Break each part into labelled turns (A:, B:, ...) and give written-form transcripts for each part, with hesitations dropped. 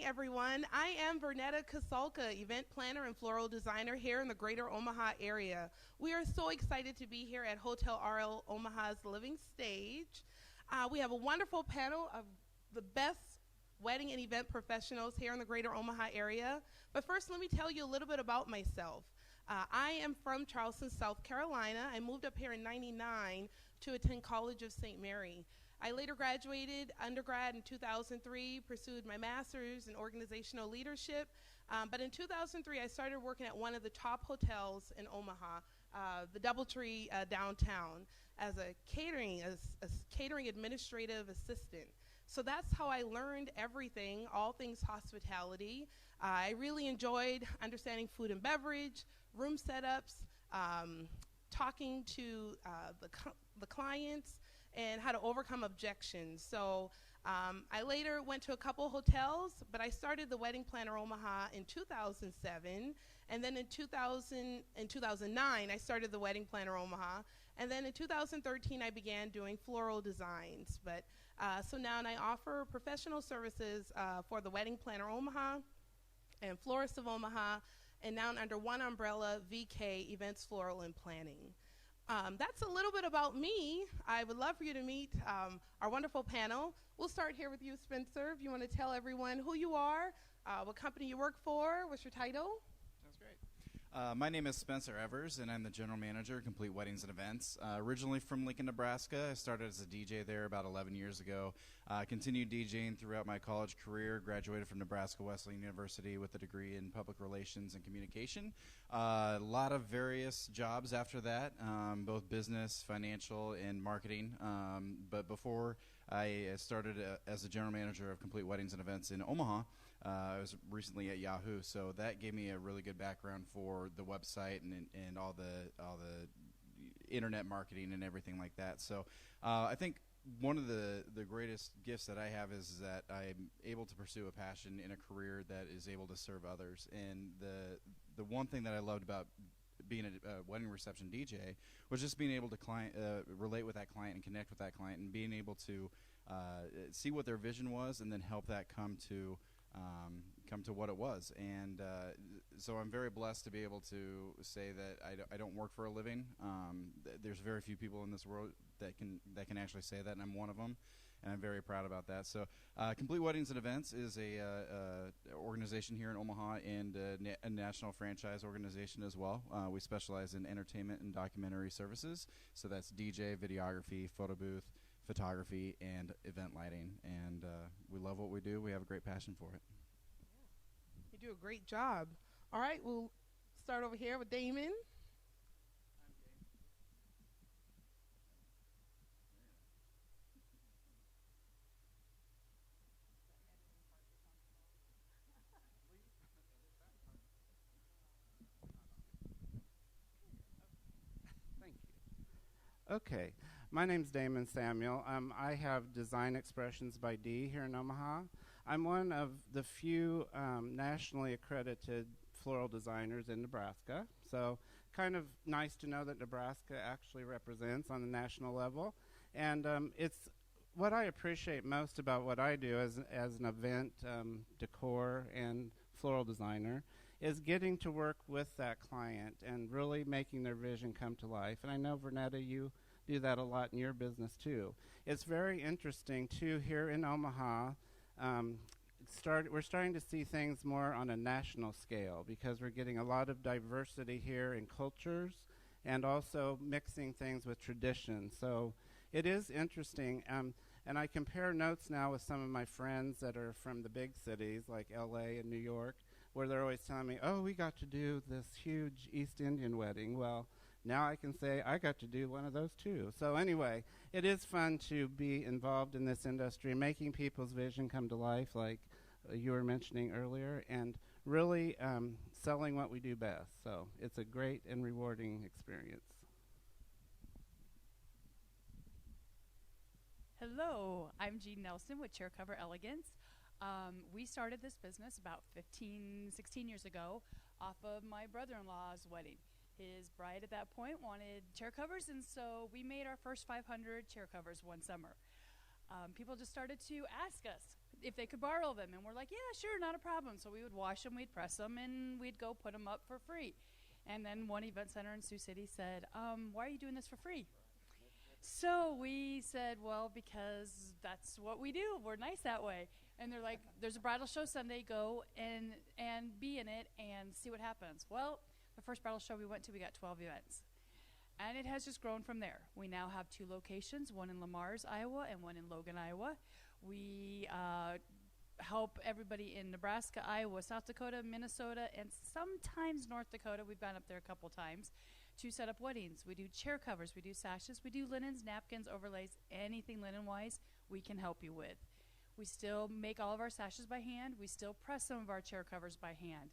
A: everyone. I am Vernetta Kosalka, event planner and floral designer here in the greater Omaha area. We are so excited to be here at Hotel RL Omaha's Living Stage. We have a wonderful panel of the best wedding and event professionals here in the greater Omaha area. But first, let me tell you a little bit about myself. I am from Charleston, South Carolina. I moved up here in '99 to attend College of St. Mary. I later graduated undergrad in 2003, pursued my master's in organizational leadership. But in 2003, I started working at one of the top hotels in Omaha, the DoubleTree downtown, as a catering administrative assistant. So that's how I learned everything, all things hospitality. I really enjoyed understanding food and beverage, room setups, talking to the clients, and how to overcome objections. So I later went to a couple hotels, but I started the Wedding Planner Omaha in 2007, and then in 2009, I started the Wedding Planner Omaha, and then in 2013, I began doing floral designs. But so now I offer professional services for the Wedding Planner Omaha and Florist of Omaha, and now under one umbrella, VK Events, Floral and Planning. That's a little bit about me. I would love for you to meet our wonderful panel. We'll start here with you, Spencer. If you want to tell everyone who you are, what company you work for, what's your title?
B: Sounds great. My name is Spencer Evers, and I'm the General Manager of Complete Weddings and Events. Originally from Lincoln, Nebraska. I started as a DJ there about 11 years ago. Continued DJing throughout my college career. Graduated from Nebraska Wesleyan University with a degree in public relations and communication. A lot of various jobs after that, both business, financial, and marketing. But before I started as a General Manager of Complete Weddings and Events in Omaha, I was recently at Yahoo, so that gave me a really good background for the website and all the internet marketing and everything like that. So I think one of the greatest gifts that I have is that I'm able to pursue a passion in a career that is able to serve others. And the one thing that I loved about being a wedding reception DJ was just being able to relate with that client and connect with that client, and being able to see what their vision was and then help that come to what it was. And so I'm very blessed to be able to say that I don't work for a living. There's very few people in this world that can actually say that, and I'm one of them, and I'm very proud about that. So Complete Weddings and Events is a organization here in Omaha, and a national franchise organization as well. We specialize in entertainment and documentary services, so that's DJ, videography, photo booth, photography, and event lighting. And we love what we do. We have a great passion for it.
A: You do a great job. All right, we'll start over here with Damon.
C: Thank you. Okay, my name's Damon Samuel. I have Design Expressions by D here in Omaha. I'm one of the few nationally accredited floral designers in Nebraska, so kind of nice to know that Nebraska actually represents on the national level. And it's what I appreciate most about what I do as an event decor and floral designer is getting to work with that client and really making their vision come to life. And I know, Vernetta, you do that a lot in your business too. It's very interesting too here in Omaha. We're starting to see things more on a national scale because we're getting a lot of diversity here in cultures and also mixing things with tradition. So it is interesting. And I compare notes now with some of my friends that are from the big cities like LA and New York, where they're always telling me, oh, we got to do this huge East Indian wedding. Well, now I can say I got to do one of those too. So anyway, it is fun to be involved in this industry, making people's vision come to life like you were mentioning earlier, and really selling what we do best. So it's a great and rewarding experience.
D: Hello, I'm Jean Nelson with Chair Cover Elegance. We started this business about 16 years ago off of my brother-in-law's wedding. His bride at that point wanted chair covers, and so we made our first 500 chair covers one summer. People just started to ask us, if they could borrow them. And we're like, yeah, sure, not a problem. So we would wash them, we'd press them, and we'd go put them up for free. And then one event center in Sioux City said, why are you doing this for free? So we said, well, because that's what we do. We're nice that way. And they're like, there's a bridal show Sunday. Go and be in it and see what happens. Well, the first bridal show we went to, we got 12 events. And it has just grown from there. We now have 2 locations, one in Lamars, Iowa, and one in Logan, Iowa. We help everybody in Nebraska, Iowa, South Dakota, Minnesota, and sometimes North Dakota. We've been up there a couple times to set up weddings. We do chair covers, we do sashes, we do linens, napkins, overlays, anything linen-wise we can help you with. We still make all of our sashes by hand. We still press some of our chair covers by hand.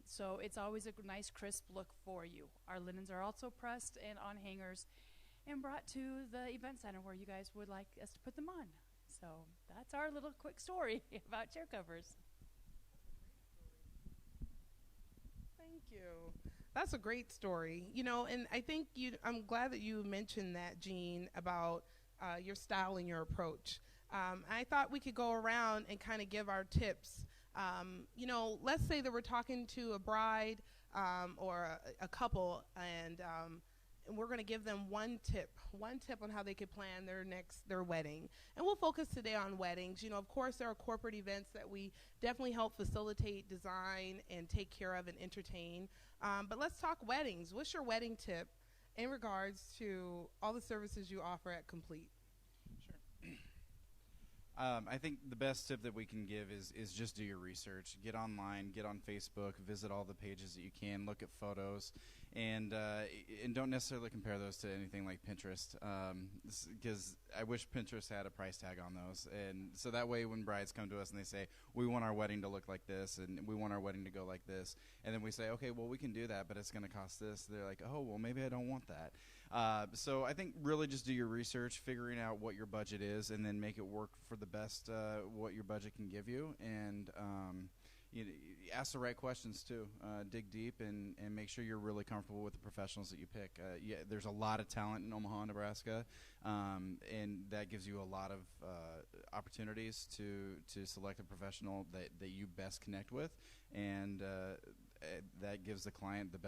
D: So it's always a nice, crisp look for you. Our linens are also pressed and on hangers and brought to the event center where you guys would like us to put them on. So that's our little quick story about chair covers.
A: Thank you. That's a great story. You know, and I think I'm glad that you mentioned that, Jean, about your style and your approach. I thought we could go around and kind of give our tips. You know, let's say that we're talking to a bride or a couple, and we're going to give them one tip on how they could plan their wedding. And we'll focus today on weddings. You know, of course, there are corporate events that we definitely help facilitate, design, and take care of and entertain. But let's talk weddings. What's your wedding tip in regards to all the services you offer at Complete?
B: I think the best tip that we can give is just do your research. Get online, get on Facebook, visit all the pages that you can, look at photos, and don't necessarily compare those to anything like Pinterest, because I wish Pinterest had a price tag on those. And so that way when brides come to us and they say, we want our wedding to look like this, and we want our wedding to go like this, and then we say, okay, well, we can do that, but it's going to cost this. They're like, oh, well, maybe I don't want that. So I think really just do your research, figuring out what your budget is, and then make it work for the best what your budget can give you. And you ask the right questions too. Dig deep and make sure you're really comfortable with the professionals that you pick. There's a lot of talent in Omaha, Nebraska, and that gives you a lot of opportunities to select a professional that you best connect with, and that gives the client the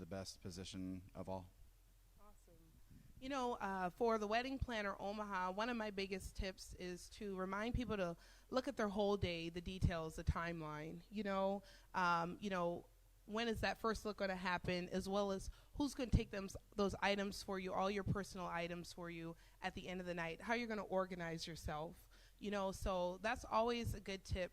B: best position of all.
A: You know, for the Wedding Planner Omaha, one of my biggest tips is to remind people to look at their whole day, the details, the timeline. You know, when is that first look going to happen, as well as who's going to take those items for you, all your personal items for you at the end of the night, how you're going to organize yourself. You know, so that's always a good tip.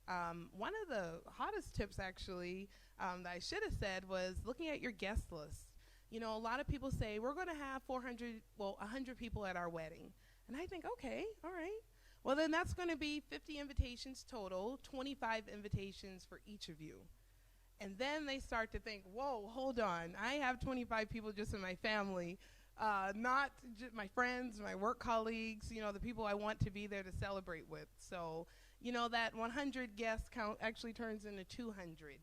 A: One of the hottest tips, actually, that I should have said was looking at your guest list. You know, a lot of people say, we're going to have 100 people at our wedding. And I think, okay, all right. Well, then that's going to be 50 invitations total, 25 invitations for each of you. And then they start to think, whoa, hold on. I have 25 people just in my family, not my friends, my work colleagues, you know, the people I want to be there to celebrate with. So, you know, that 100 guest count actually turns into 200.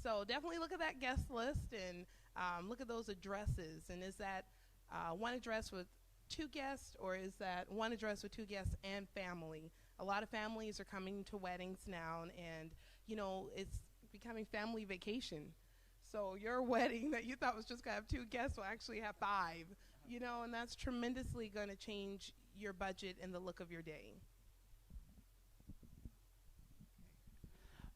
A: So definitely look at that guest list and look at those addresses. And is that one address with 2 guests, or is that one address with 2 guests and family? A lot of families are coming to weddings now, and you know, it's becoming family vacation. So your wedding that you thought was just going to have 2 guests will actually have 5, you know, and that's tremendously going to change your budget and the look of your day.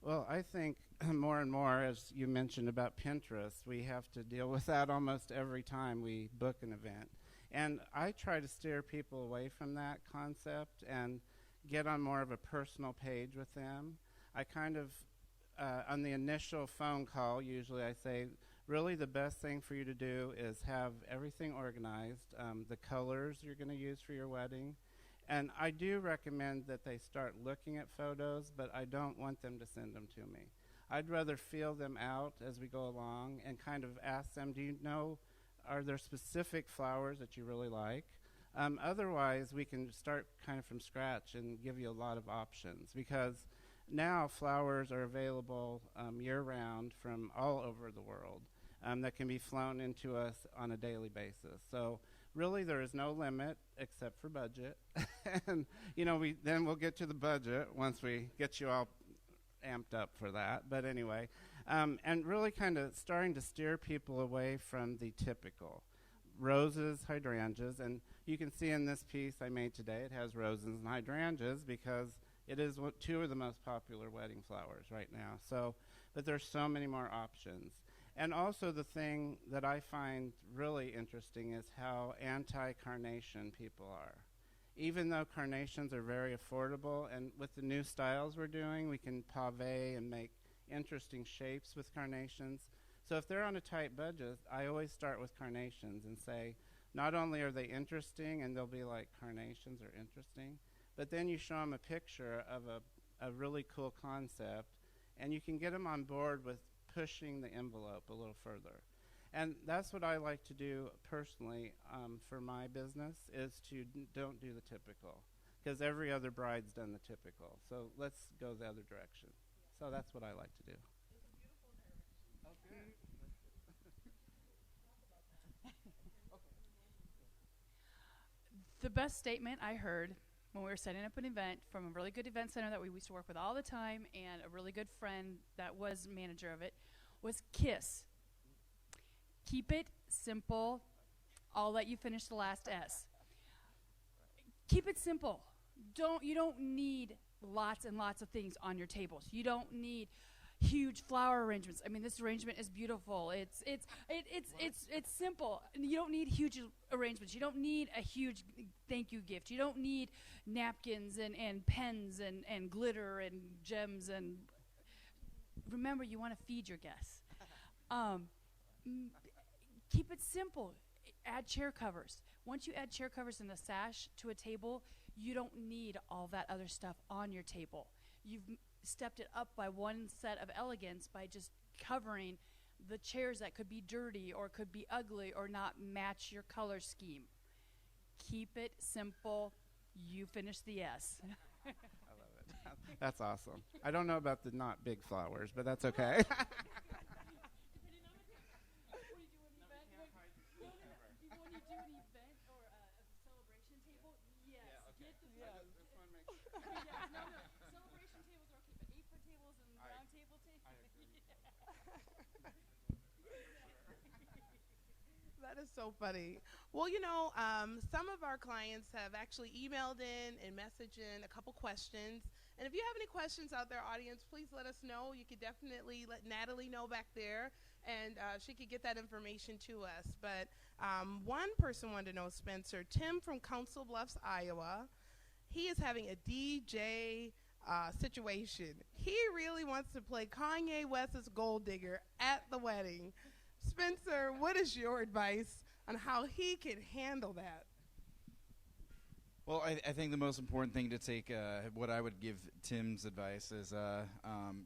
C: Well, I think more and more, as you mentioned about Pinterest, we have to deal with that almost every time we book an event. And I try to steer people away from that concept and get on more of a personal page with them. I kind of, on the initial phone call, usually I say, really the best thing for you to do is have everything organized, the colors you're going to use for your wedding. And I do recommend that they start looking at photos, but I don't want them to send them to me. I'd rather feel them out as we go along and kind of ask them, do you know, are there specific flowers that you really like? Otherwise, we can start kind of from scratch and give you a lot of options, because now flowers are available year-round from all over the world that can be flown into us on a daily basis. So really there is no limit except for budget. And, we'll get to the budget once we get you all amped up for that. But anyway, and really kind of starting to steer people away from the typical roses, hydrangeas. And you can see in this piece I made today, it has roses and hydrangeas because it is two of the most popular wedding flowers right now. So, but there's so many more options. And also the thing that I find really interesting is how anti-carnation people are. Even though carnations are very affordable, and with the new styles we're doing, we can pave and make interesting shapes with carnations. So if they're on a tight budget, I always start with carnations and say, not only are they interesting, and they'll be like, carnations are interesting, but then you show them a picture of a really cool concept, and you can get them on board with pushing the envelope a little further. And that's what I like to do personally for my business, is to don't do the typical, because every other bride's done the typical. So let's go the other direction. So that's what I like to do.
D: The best statement I heard when we were setting up an event from a really good event center that we used to work with all the time, and a really good friend that was manager of it, was KISS. Keep it simple. I'll let you finish the last S. Keep it simple. You don't need lots and lots of things on your tables. You don't need huge flower arrangements. I mean, this arrangement is beautiful. It's simple. You don't need huge arrangements. You don't need a huge thank you gift. You don't need napkins and pens and glitter and gems. And remember, you want to feed your guests. Keep it simple. Add chair covers. Once you add chair covers and a sash to a table, you don't need all that other stuff on your table. You've stepped it up by one set of elegance by just covering the chairs that could be dirty or could be ugly or not match your color scheme. Keep it simple. You finish the S.
C: I love it. That's awesome. I don't know about the not big flowers, but that's okay.
A: That is so funny. Well, some of our clients have actually emailed in and messaged in a couple questions. And if you have any questions out there, audience, please let us know. You could definitely let Natalie know back there, and she could get that information to us. But one person wanted to know, Spencer, Tim from Council Bluffs, Iowa. He is having a DJ situation. He really wants to play Kanye West's Gold Digger at the wedding. Spencer, what is your advice on how he can handle that?
B: Well, I think the most important thing to take, what I would give Tim's advice is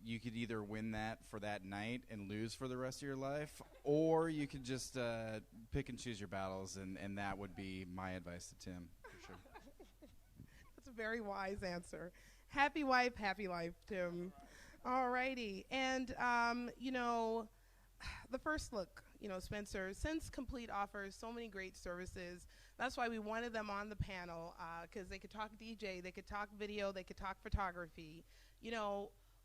B: you could either win that for that night and lose for the rest of your life, or you could just pick and choose your battles, and that would be my advice to Tim, for sure.
A: That's a very wise answer. Happy wife, happy life, Tim. All righty. And, the first look, Spencer, since Complete offers so many great services, that's why we wanted them on the panel, because they could talk DJ, they could talk video, they could talk photography.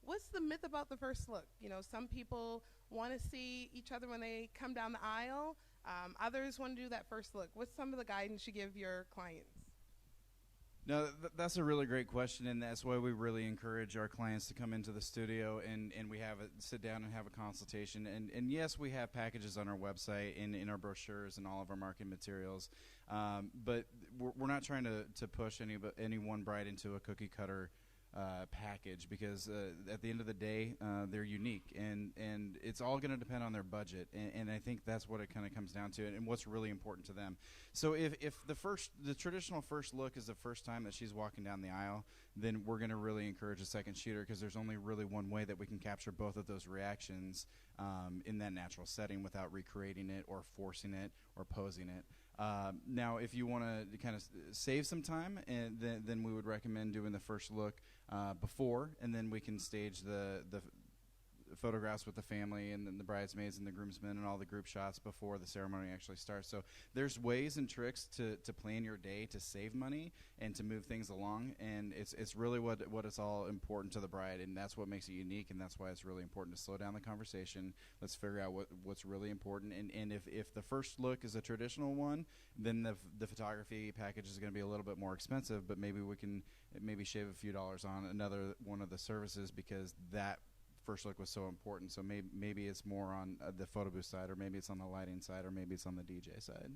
A: What's the myth about the first look? Some people want to see each other when they come down the aisle. Others want to do that first look. What's some of the guidance you give your clients?
B: No, that's a really great question, and that's why we really encourage our clients to come into the studio and we sit down and have a consultation. And yes, we have packages on our website and in our brochures and all of our marketing materials, but we're not trying to push any one bride into a cookie cutter package, because at the end of the day, they're unique, and it's all going to depend on their budget, and I think that's what it kind of comes down to, and what's really important to them. So if the traditional first look is the first time that she's walking down the aisle, then we're going to really encourage a second shooter, because there's only really one way that we can capture both of those reactions in that natural setting without recreating it or forcing it or posing it. Now, if you want to kind of save some time, then we would recommend doing the first look before, and then we can stage the photographs with the family and then the bridesmaids and the groomsmen and all the group shots before the ceremony actually starts. So there's ways and tricks to plan your day to save money and to move things along, and it's really what is all important to the bride, and that's what makes it unique, and that's why it's really important to slow down the conversation. Let's figure out what's really important, and if the first look is a traditional one, then the photography package is going to be a little bit more expensive, but maybe we can shave a few dollars on another one of the services because that first look was so important. So maybe it's more on the photo booth side, or maybe it's on the lighting side, or maybe it's on the DJ side.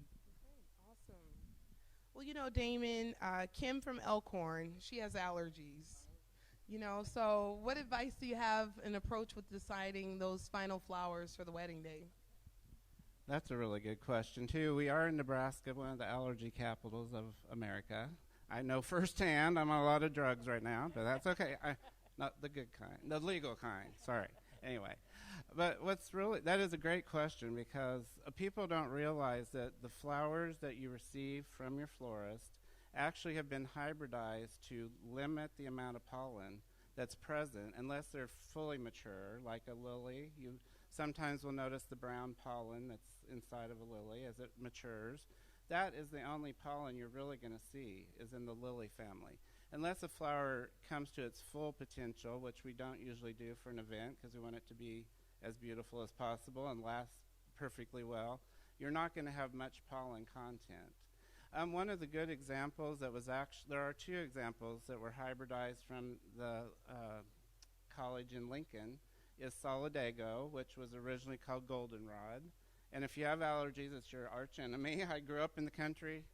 A: Okay, awesome. Well, you know, Damon, Kim from Elkhorn, she has allergies. You know, so what advice do you have an approach with deciding those final flowers for the wedding day?
C: That's a really good question, too. We are in Nebraska, one of the allergy capitals of America. I know firsthand I'm on a lot of drugs right now, but that's okay. Not the good kind, the legal kind. Sorry. Anyway, but that is a great question because people don't realize that the flowers that you receive from your florist actually have been hybridized to limit the amount of pollen that's present unless they're fully mature, like a lily. You sometimes will notice the brown pollen that's inside of a lily as it matures. That is the only pollen you're really going to see is in the lily family. Unless a flower comes to its full potential, which we don't usually do for an event because we want it to be as beautiful as possible and last perfectly well, you're not going to have much pollen content. One of the good examples that was there are two examples that were hybridized from the college in Lincoln is Solidago, which was originally called goldenrod. And if you have allergies, it's your arch enemy. I grew up in the country,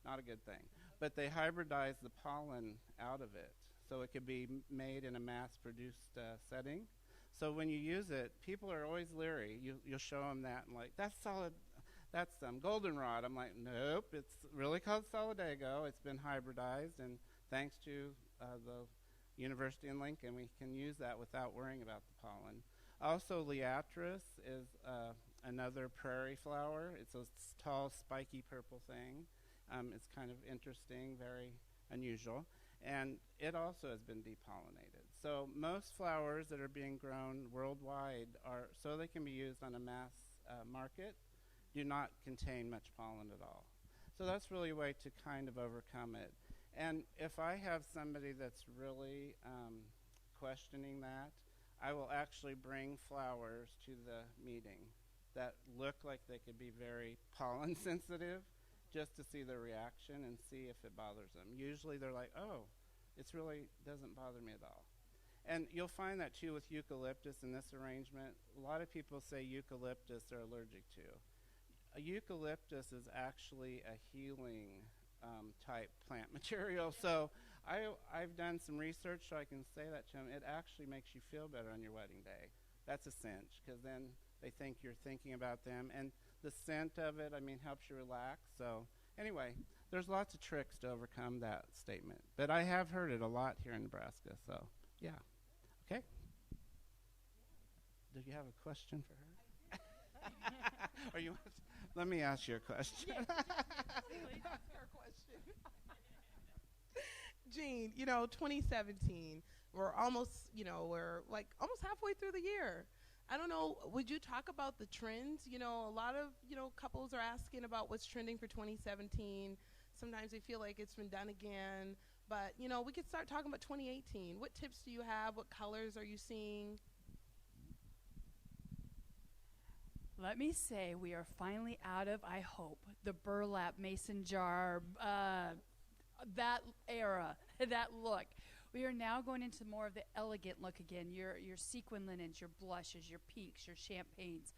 C: not a good thing. But they hybridized the pollen out of it, so it could be made in a mass-produced setting. So when you use it, people are always leery. You'll show them that and like, that's goldenrod. I'm like, nope, it's really called Solidago. It's been hybridized, and thanks to the University in Lincoln, we can use that without worrying about the pollen. Also, liatris is another prairie flower. It's a tall, spiky purple thing. It's kind of interesting, very unusual, and it also has been depollinated. So most flowers that are being grown worldwide are so they can be used on a mass market, do not contain much pollen at all. So that's really a way to kind of overcome it. And if I have somebody that's really questioning that, I will actually bring flowers to the meeting that look like they could be very pollen sensitive, just to see their reaction and see if it bothers them. Usually they're like, oh, it really doesn't bother me at all. And you'll find that too with eucalyptus in this arrangement. A lot of people say eucalyptus they're allergic to. A eucalyptus is actually a healing type plant material. So I've done some research so I can say that to them. It actually makes you feel better on your wedding day. That's a cinch because then they think you're thinking about them. And the scent of it, helps you relax. So anyway, there's lots of tricks to overcome that statement. But I have heard it a lot here in Nebraska. So, yeah. Okay? Do you have a question for her? Or you want to, let me ask you a question.
A: Yes, please ask her a question. Jean, 2017, we're almost halfway through the year. I don't know, would you talk about the trends? A lot of, couples are asking about what's trending for 2017. Sometimes they feel like it's been done again. But, we could start talking about 2018. What tips do you have? What colors are you seeing?
D: Let me say we are finally out of, I hope, the burlap mason jar, that era, that look. We are now going into more of the elegant look again. Your sequin linens, your blushes, your pinks, your champagnes,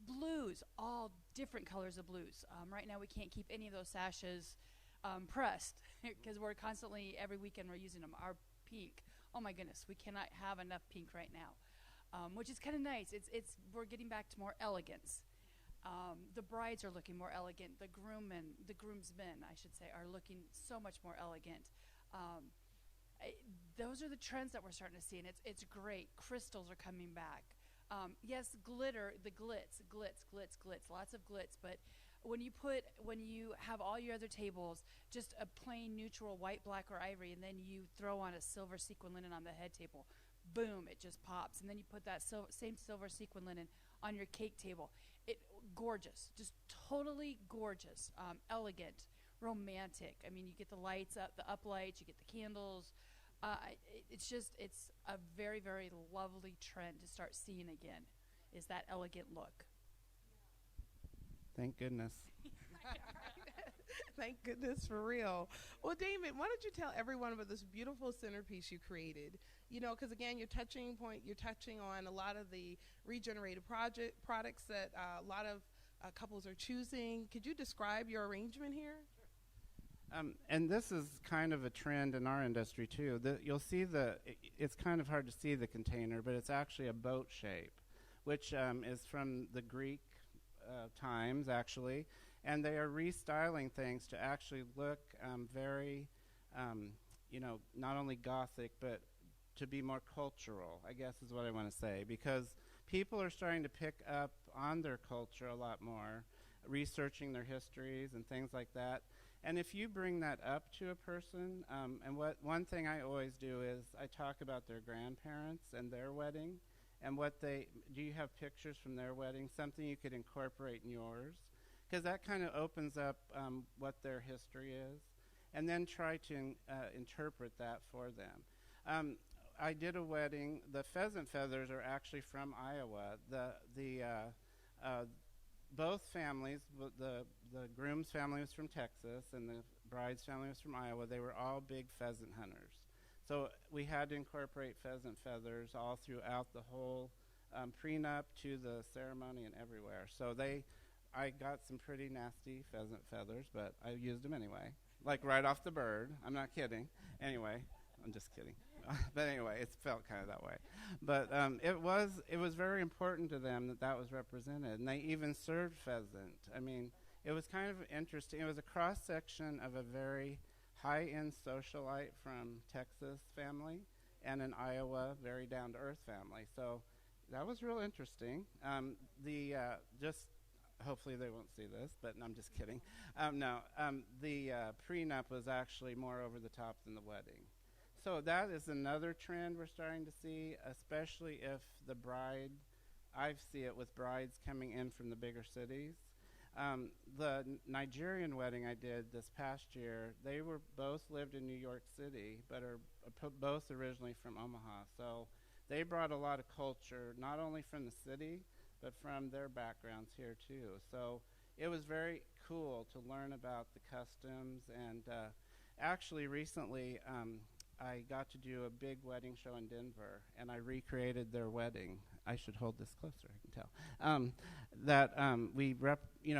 D: blues, all different colors of blues. Right now we can't keep any of those sashes pressed because we're constantly, every weekend we're using them. Our pink, oh my goodness, we cannot have enough pink right now, which is kind of nice. We're getting back to more elegance. The brides are looking more elegant. The groomsmen, I should say, are looking so much more elegant. Those are the trends that we're starting to see, and it's great. Crystals are coming back. Yes, glitter, the glitz, lots of glitz. But when you have all your other tables, just a plain neutral white, black, or ivory, and then you throw on a silver sequin linen on the head table, boom, it just pops. And then you put that same silver sequin linen on your cake table. Gorgeous, just totally gorgeous, elegant, romantic. I mean, you get the lights up, the uplights, you get the candles. It's a very, very lovely trend to start seeing again, is that elegant look.
C: Thank goodness.
A: Thank goodness, for real. Well, Damon, why don't you tell everyone about this beautiful centerpiece you created? You know, because again, you're touching on a lot of the regenerated products that a lot of couples are choosing. Could you describe your arrangement here?
C: And this is kind of a trend in our industry too. You'll see it's kind of hard to see the container, but it's actually a boat shape, which is from the Greek times actually, and they are restyling things to actually look very, not only Gothic, but to be more cultural, I guess is what I want to say, because people are starting to pick up on their culture a lot more, researching their histories and things like that. And if you bring that up to a person, and one thing I always do is I talk about their grandparents and their wedding, and do you have pictures from their wedding, something you could incorporate in yours? Because that kind of opens up what their history is, and then try to interpret that for them. I did a wedding. The pheasant feathers are actually from Iowa. Both families, the groom's family was from Texas and the bride's family was from Iowa. They were all big pheasant hunters. So we had to incorporate pheasant feathers all throughout the whole prenup to the ceremony and everywhere. So I got some pretty nasty pheasant feathers, but I used them anyway, like right off the bird. I'm not kidding. Anyway, I'm just kidding. But anyway, it felt kind of that way. But it was very important to them that was represented, and they even served pheasant. I mean, it was kind of interesting. It was a cross-section of a very high-end socialite from Texas family and an Iowa very down-to-earth family. So that was real interesting. Hopefully they won't see this, but I'm just kidding. The prenup was actually more over the top than the wedding. So that is another trend we're starting to see, especially if the bride, I see it with brides coming in from the bigger cities. The Nigerian wedding I did this past year, they were both lived in New York City, but are both originally from Omaha. So they brought a lot of culture, not only from the city, but from their backgrounds here too. So it was very cool to learn about the customs, and actually recently I got to do a big wedding show in Denver, and I recreated their wedding. I should hold this closer, I can tell. We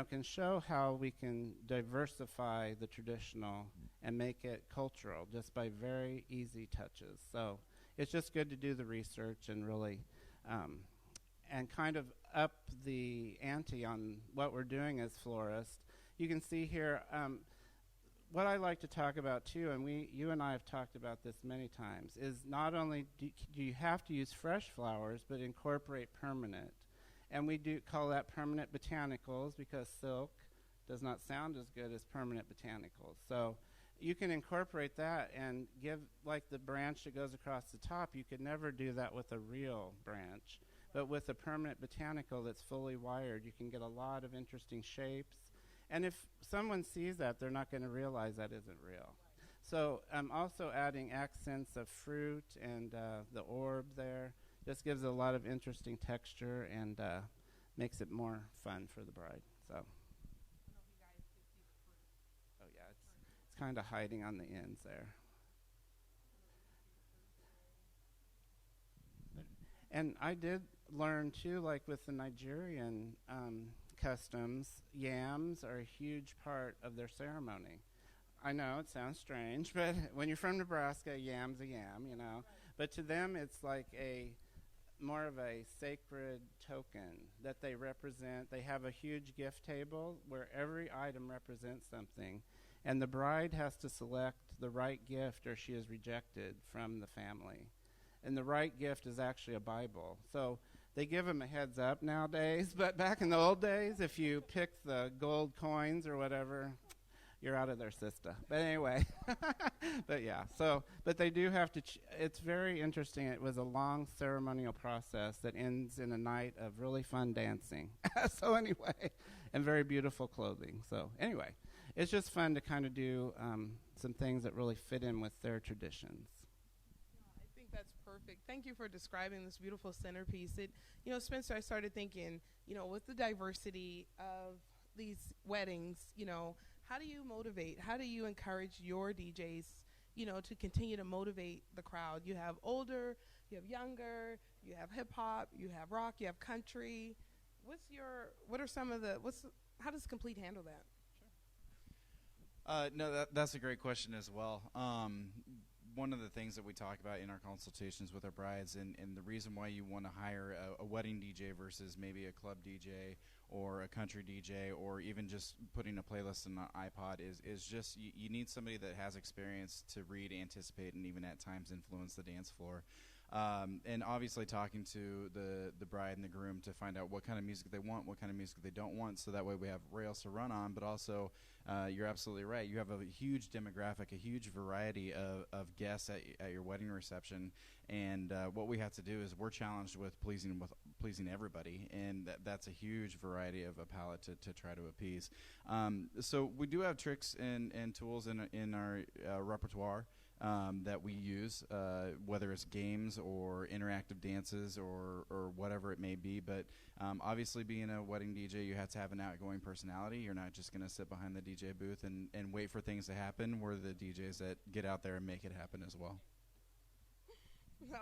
C: can show how we can diversify the traditional and make it cultural just by very easy touches. So it's just good to do the research and really and kind of up the ante on what we're doing as florists. You can see here what I like to talk about too, and you and I have talked about this many times, is not only do you have to use fresh flowers, but incorporate permanent. And we do call that permanent botanicals because silk does not sound as good as permanent botanicals. So you can incorporate that and give, like the branch that goes across the top, you could never do that with a real branch. But with a permanent botanical that's fully wired, you can get a lot of interesting shapes. And if someone sees that, they're not going to realize that isn't real. So I'm also adding accents of fruit and the orb there. Just gives a lot of interesting texture and makes it more fun for the bride. So, oh yeah, it's kind of hiding on the ends there. And I did learn too, like with the Nigerian customs, yams are a huge part of their ceremony. I know it sounds strange, but when you're from Nebraska, a yam's a yam, you know. But to them, it's like more of a sacred token that they represent. They have a huge gift table where every item represents something, and the bride has to select the right gift or she is rejected from the family. And the right gift is actually a Bible. So they give them a heads up nowadays, but back in the old days, if you picked the gold coins or whatever, you're out of their system. But anyway, but yeah. So, but they do have to. It's very interesting. It was a long ceremonial process that ends in a night of really fun dancing. So anyway, and very beautiful clothing. So anyway, it's just fun to kind of do some things that really fit in with their traditions.
A: I think that's perfect. Thank you for describing this beautiful centerpiece. Spencer, I started thinking, with the diversity of these weddings, how do you motivate? How do you encourage your DJs, to continue to motivate the crowd? You have older, you have younger, you have hip hop, you have rock, you have country. How does Complete handle that?
B: No, that's a great question as well. One of the things that we talk about in our consultations with our brides, and the reason why you want to hire a wedding DJ versus maybe a club DJ or a country DJ or even just putting a playlist in an iPod is just you need somebody that has experience to read, anticipate, and even at times influence the dance floor. And obviously talking to the bride and the groom to find out what kind of music they want, what kind of music they don't want, so that way we have rails to run on. But also, you're absolutely right. You have a huge demographic, a huge variety of guests at your wedding reception. And what we have to do is we're challenged with pleasing everybody, and that's a huge variety of a palette to try to appease. So we do have tricks and tools in our repertoire that we use, whether it's games or interactive dances or whatever it may be. But obviously being a wedding DJ, you have to have an outgoing personality. You're not just going to sit behind the DJ booth and wait for things to happen. We're the DJs that get out there and make it happen as well.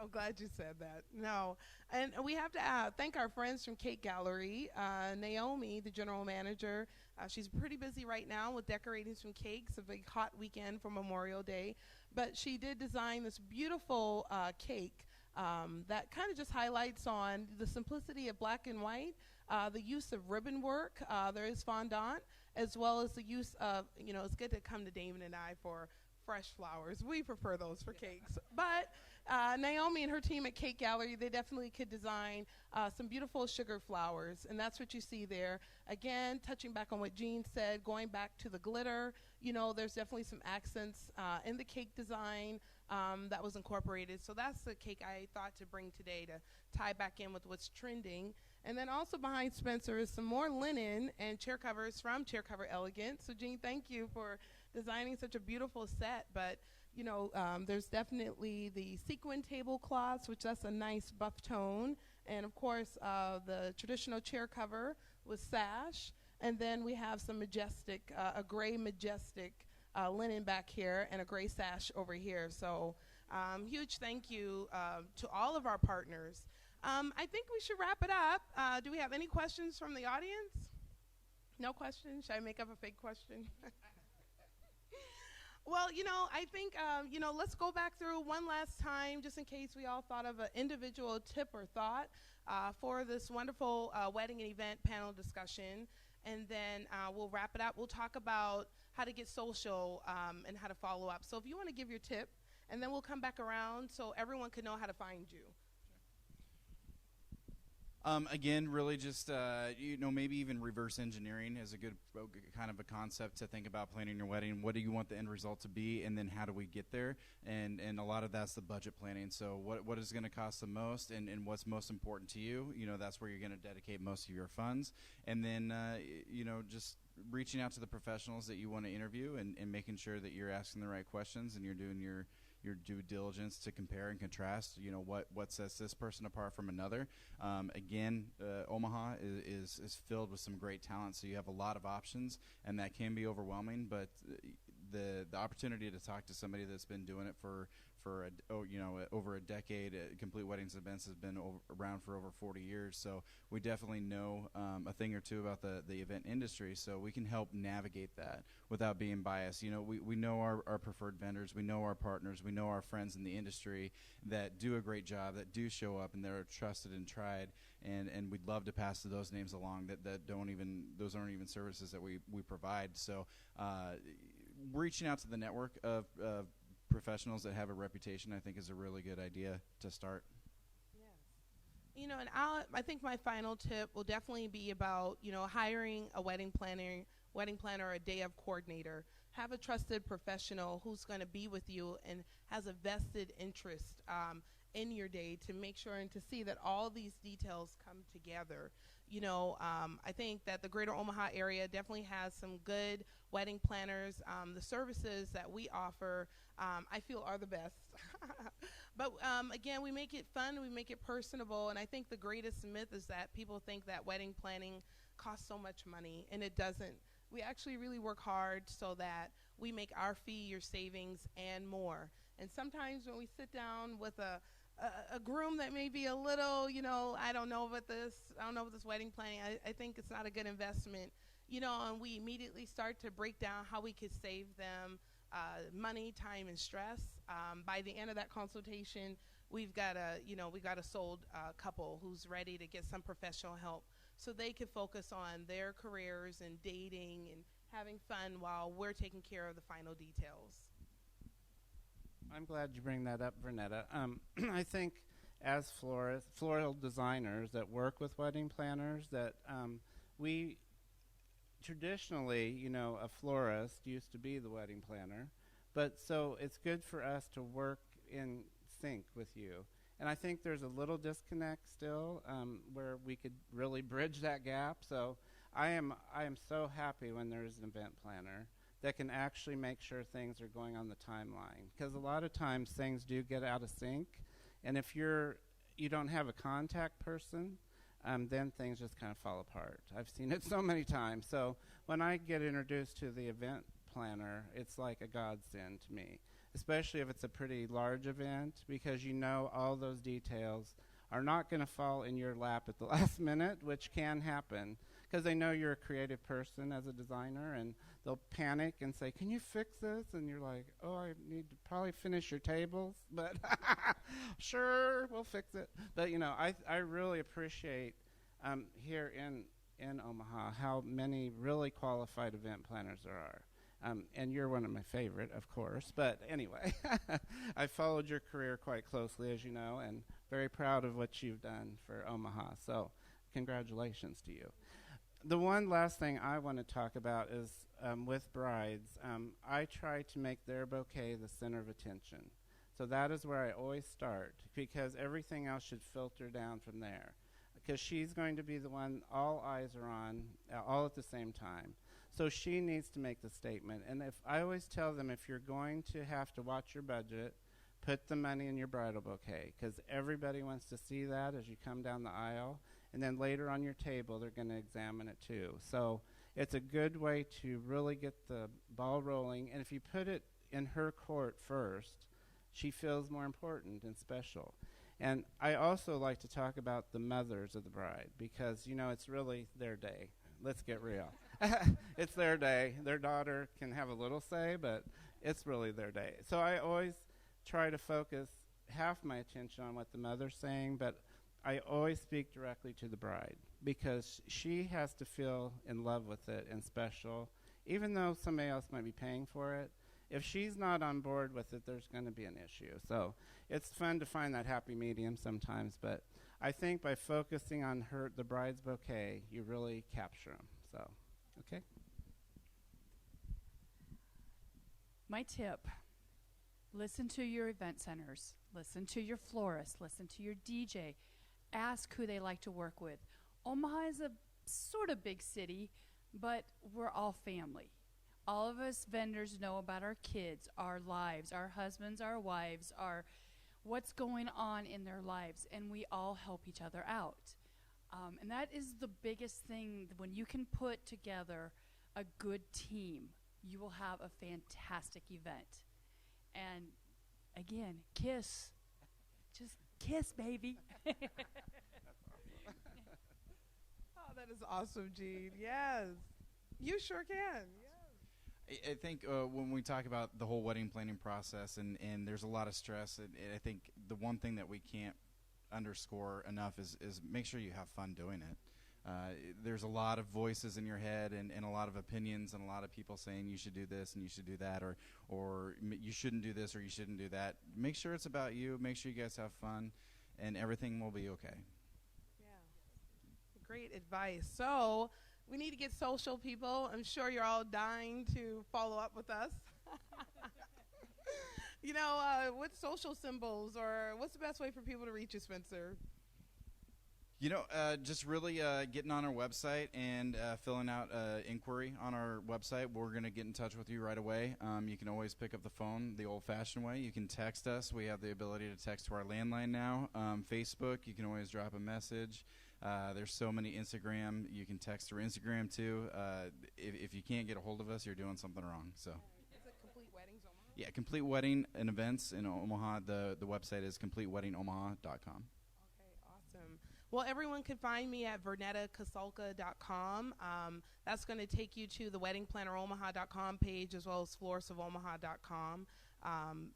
A: I'm glad you said that. No, and we have to thank our friends from Cake Gallery. Naomi, the general manager, she's pretty busy right now with decorating some cakes. A big hot weekend for Memorial Day. But she did design this beautiful cake that kind of just highlights on the simplicity of black and white, the use of ribbon work. There is fondant, as well as the use of, it's good to come to Damon and I for fresh flowers. We prefer those for cakes. But Naomi and her team at Cake Gallery, they definitely could design some beautiful sugar flowers, and that's what you see there. Again, touching back on what Jean said, going back to the glitter, there's definitely some accents in the cake design that was incorporated. So that's the cake I thought to bring today to tie back in with what's trending. And then also behind Spencer is some more linen and chair covers from Chair Cover Elegance. So Jean, thank you for designing such a beautiful set. But there's definitely the sequin tablecloths, which that's a nice buff tone. And, of course, the traditional chair cover with sash. And then we have some majestic, a gray majestic linen back here and a gray sash over here. So huge thank you to all of our partners. I think we should wrap it up. Do we have any questions from the audience? No questions? Should I make up a fake question? Well, I think, let's go back through one last time, just in case we all thought of an individual tip or thought for this wonderful wedding and event panel discussion. And then we'll wrap it up. We'll talk about how to get social and how to follow up. So if you want to give your tip, and then we'll come back around so everyone can know how to find you.
B: Again, really just, maybe even reverse engineering is a good kind of a concept to think about planning your wedding. What do you want the end result to be, and then how do we get there? And a lot of that's the budget planning. So what is going to cost the most, and what's most important to you? That's where you're going to dedicate most of your funds. And then, just reaching out to the professionals that you want to interview and making sure that you're asking the right questions and you're doing your due diligence to compare and contrast, what sets this person apart from another. Again, Omaha is filled with some great talent, so you have a lot of options, and that can be overwhelming, but the opportunity to talk to somebody that's been doing it for over a decade. Complete Weddings Events has been around for over 40 years, so we definitely know a thing or two about the event industry, so we can help navigate that without being biased. We know our preferred vendors, we know our partners, we know our friends in the industry that do a great job, that do show up, and they're trusted and tried, and we'd love to pass those names along those aren't even services that we provide. So reaching out to the network of professionals that have a reputation, I think, is a really good idea to start.
A: Yes. And I think my final tip will definitely be about, hiring a wedding planner, a day of coordinator. have a trusted professional who's going to be with you and has a vested interest in your day to make sure and to see that all these details come together. You know, I think that the greater Omaha area definitely has some good wedding planners. The services that we offer, I feel, are the best. But again, we make it fun, we make it personable, and I think the greatest myth is that people think that wedding planning costs so much money, and it doesn't. We actually really work hard so that we make our fee your savings and more. And sometimes when we sit down with a groom that may be a little, you know, I don't know about this wedding planning, I think it's not a good investment, you know, and we immediately start to break down how we could save them money, time, and stress. By the end of that consultation, we've got a sold couple who's ready to get some professional help so they can focus on their careers and dating and having fun while we're taking care of the final details.
C: I'm glad you bring that up, Vernetta. I think as floral designers that work with wedding planners, that we traditionally, you know, a florist used to be the wedding planner, but so it's good for us to work in sync with you. And I think there's a little disconnect still where we could really bridge that gap. So I am so happy when there's an event planner that can actually make sure things are going on the timeline, because a lot of times things do get out of sync, and if you don't have a contact person, then things just kind of fall apart. I've seen it so many times. So when I get introduced to the event planner, it's like a godsend to me, especially if it's a pretty large event, because you know all those details are not going to fall in your lap at the last minute, which can happen, because they know you're a creative person as a designer, and they'll panic and say, "Can you fix this?" And you're like, "Oh, I need to probably finish your tables," but sure, we'll fix it. But you know, I really appreciate here in Omaha how many really qualified event planners there are. And you're one of my favorite, of course. But anyway, I followed your career quite closely, as you know, and very proud of what you've done for Omaha. So congratulations to you. The one last thing I want to talk about is with brides, I try to make their bouquet the center of attention. So that is where I always start, because everything else should filter down from there, because she's going to be the one all eyes are on all at the same time. So she needs to make the statement. And if I always tell them, if you're going to have to watch your budget, put the money in your bridal bouquet, because everybody wants to see that as you come down the aisle. And then later on your table, they're going to examine it too. So it's a good way to really get the ball rolling. And if you put it in her court first, she feels more important and special. And I also like to talk about the mothers of the bride, because, you know, it's really their day. Let's get real. It's their day. Their daughter can have a little say, but it's really their day. So I always try to focus half my attention on what the mother's saying, but I always speak directly to the bride, because she has to feel in love with it and special, even though somebody else might be paying for it. If she's not on board with it, there's going to be an issue. So it's fun to find that happy medium sometimes, but I think by focusing on the bride's bouquet, you really capture them. So, okay.
D: My tip: listen to your event centers, listen to your florist, listen to your DJ, ask who they like to work with. Omaha is a sort of big city, but we're all family. All of us vendors know about our kids, our lives, our husbands, our wives, our what's going on in their lives, and we all help each other out. And that is the biggest thing. When you can put together a good team, you will have a fantastic event. And again, kiss. Just kiss, baby.
A: Oh, that is awesome, Jean. Yes. You sure can. Yes.
B: I think when we talk about the whole wedding planning process, and there's a lot of stress, and I think the one thing that we can't underscore enough is make sure you have fun doing it. There's a lot of voices in your head and a lot of opinions and a lot of people saying you should do this and you should do that, or you shouldn't do this or you shouldn't do that. Make sure it's about you. Make sure you guys have fun, and everything will be okay.
A: Yeah. Great advice. So We need to get social, people. I'm sure you're all dying to follow up with us. You know, what social symbols, or what's the best way for people to reach you, Spencer?
B: You know, just really getting on our website and filling out inquiry on our website. We're going to get in touch with you right away. You can always pick up the phone the old-fashioned way. You can text us. We have the ability to text to our landline now. Facebook, you can always drop a message. There's so many. Instagram, you can text through Instagram too. If you can't get a hold of us, you're doing something wrong. So.
A: Is it Complete Weddings Omaha?
B: Yeah, Complete Wedding and Events in Omaha. The website is completeweddingomaha.com.
A: Okay, awesome. Well, everyone can find me at vernettakosalka.com. That's going to take you to the weddingplanneromaha.com page, as well as floristofomaha.com.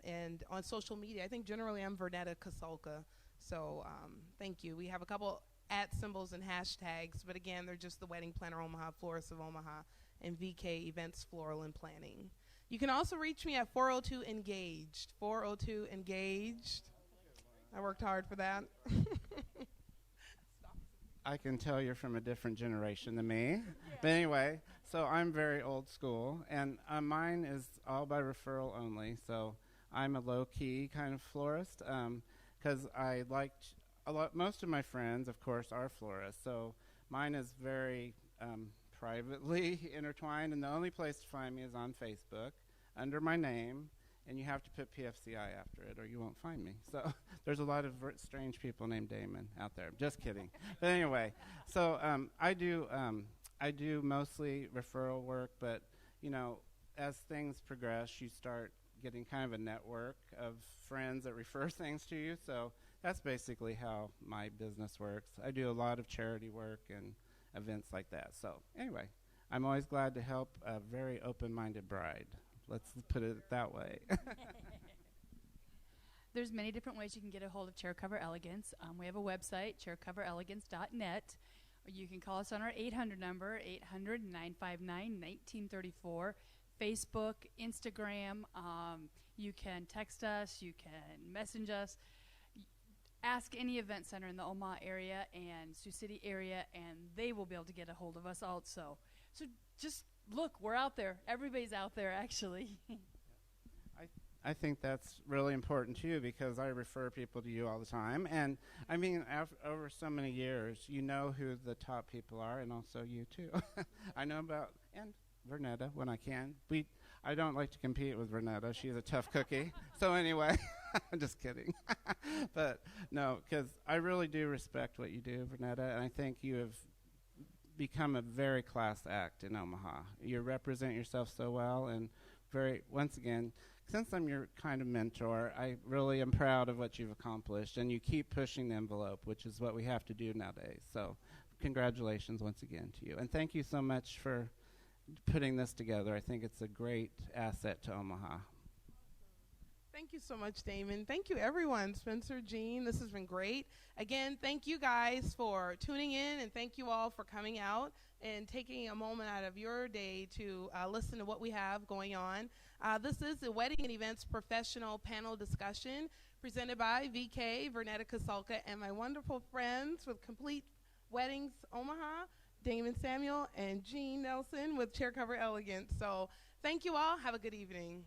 A: And on social media, I think generally I'm Vernetta Kosalka. So thank you. We have a couple @ symbols and hashtags, but again, they're just the Wedding Planner Omaha, Florist of Omaha, and VK Events Floral and Planning. You can also reach me at 402 Engaged. 402 Engaged. I worked hard for that.
C: I can tell you're from a different generation than me. Yeah. But anyway, so I'm very old school, and mine is all by referral only. So I'm a low-key kind of florist because I liked most of my friends, of course, are florists. So mine is very privately intertwined, and the only place to find me is on Facebook under my name, and you have to put PFCI after it or you won't find me. So there's a lot of strange people named Damon out there. Just kidding. But anyway, so I do mostly referral work, but you know, as things progress, you start getting kind of a network of friends that refer things to you. So that's basically how my business works. I do a lot of charity work and events like that. So anyway, I'm always glad to help a very open-minded bride. Let's put it that way.
D: There's many different ways you can get a hold of Chair Cover Elegance. We have a website, chaircoverelegance.net. You can call us on our 800 number, 800-959-1934. Facebook, Instagram. You can text us. You can message us. Ask any event center in the Omaha area and Sioux City area, and they will be able to get a hold of us also. So just look, we're out there. Everybody's out there, actually.
C: I think that's really important, too, because I refer people to you all the time. And, I mean, over so many years, you know who the top people are, and also you, too. I know about, and Vernetta when I can. I don't like to compete with Vernetta. She's a tough cookie. So anyway, I'm just kidding. But, no, because I really do respect what you do, Vernetta, and I think you have become a very class act in Omaha. You represent yourself so well, and once again, since I'm your kind of mentor, I really am proud of what you've accomplished, and you keep pushing the envelope, which is what we have to do nowadays. So congratulations once again to you. And thank you so much for putting this together. I think it's a great asset to Omaha.
A: Thank you so much, Damon. Thank you, everyone. Spencer, Jean, this has been great. Again, thank you guys for tuning in, and thank you all for coming out and taking a moment out of your day to listen to what we have going on. This is the Wedding and Events Professional Panel Discussion presented by VK, Vernetta Kosalka, and my wonderful friends with Complete Weddings Omaha, Damon Samuel and Jean Nelson with Chair Cover Elegance. So thank you all. Have a good evening.